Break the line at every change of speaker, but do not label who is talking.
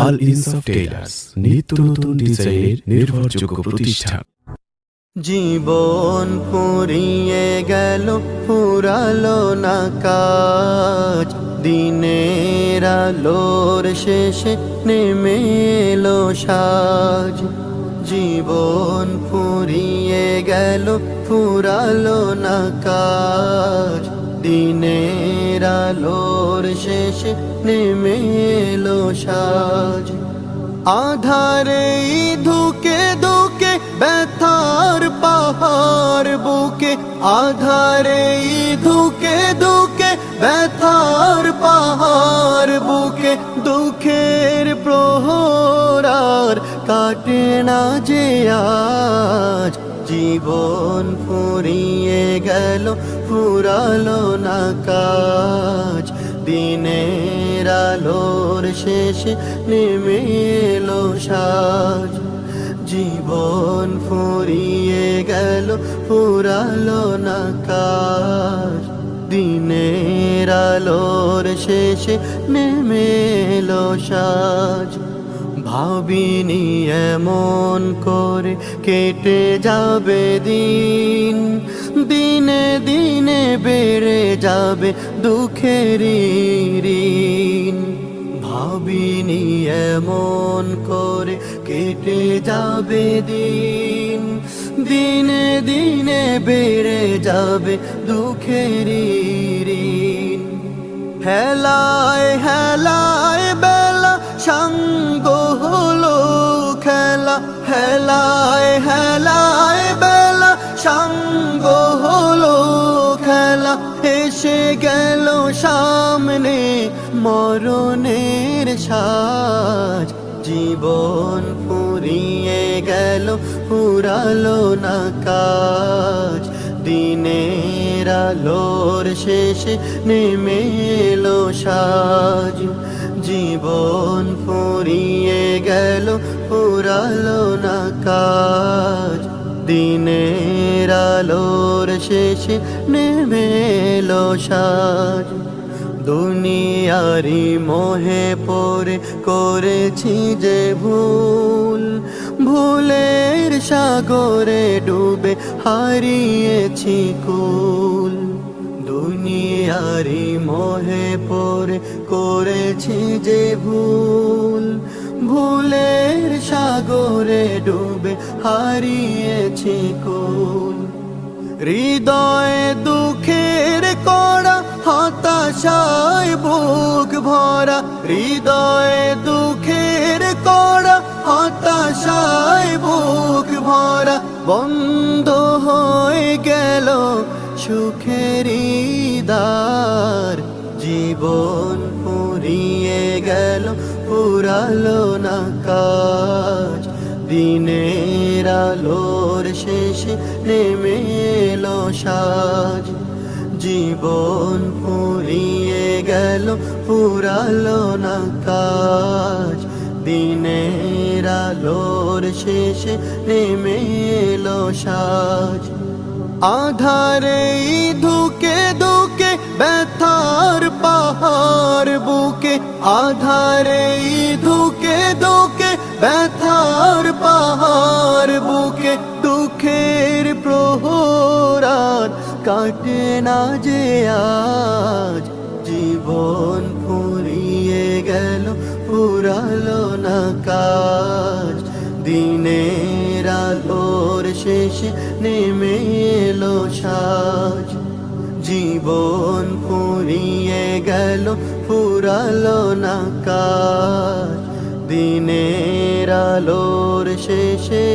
আল ইনসাফ টেইলার্স, নিত্য নতুন ডিজাইনের নির্ভরযোগ্য প্রতিষ্ঠান।
জীবন ফুরিয়ে গেল, ফুরালো না কাজ, দিনের আলোর শেষে নেমে এলো সাজ। জীবন ফুরিয়ে গেল, ফুরালো না কাজ, দিনের আলোর শেষে নেমে এলো সাজ। আধারে ধুকে ধুকে ব্যথার পাহাড় বুকে, আধারে ধুকে ধুকে ব্যথার পাহাড় বুকে, দুঃখের প্রহরার কাটে না যে আজ। জীবন ফুরিয়ে গেল, ফুরালো না কাজ, দিনের আলোর শেষে নেমে এলো সাজ। জীবন ফুরিয়ে গেল, ফুরালো না কাজ, দিনের আলোর শেষে নেমে এলো সাজ। ভাবিনি এমন করে কেটে যাবে দিন, দিনে দিনে বেড়ে যাবে দুঃখের ঋণ। ভাবিনি এমন করে কেটে যাবে দিন, দিনে দিনে বেড়ে যাবে দুঃখের ঋণ। হেলায় হেলায় বেলা সঙ্গ হলো খেলা, হেলায় হেলায় বেলা সঙ্গ হলো খেলা। এসে গেল সামনে মরণের সাজ। জীবন ফুরিয়ে গেল, ফুরালো না কাজ, দিনের আলোর শেষে নেমে এলো সাজ। জীবন ফুরিয়ে গেল, ফুরালো না কাজ, দিনের আলোর শেষে নেমে এলো সাজ। দুনিয়ারি মোহে পড়ে করেছি যে ভুল, ভুলের সাগরে ডুবে হারিয়েছি কুল। দুনিয়ারি মোহে পড়ে করেছি যে ভুল, ভুলের সাগরে ডুবে হারিয়েছি কুল। হৃদয়ে দুঃখের কড়া, হতাশায় বুক ভরা, হৃদয়ে দুঃখের কড়া, হতাশায় বুক ভরা। বন্ধ হয়ে গেল সুখের দ্বার। জীবন ফুরিয়ে গেল, ফুরালো না কাজ, দিনের আলোর শেষে নেমে এলো সাজ। জীবন ফুরিয়ে গেল, ফুরালো না কাজ, দিনের আলোর শেষে নেমে এলো সাজ। আধারে ধুকে ধুকে ব্যথার পাহাড় বুকে, আধারে ধুকে ধুকে ব্যথার পাহাড় বুকে, দুঃখের প্রহরার কাটে না যে আজ। জীবন ফুরিয়ে গেল, ফুরালো না কাজ, দিনের আলোর শেষে নেমে এলো সাজ। জীবন ফুরিয়ে গেল, ফুরালো না কাজ, দিনের আলোর শেষে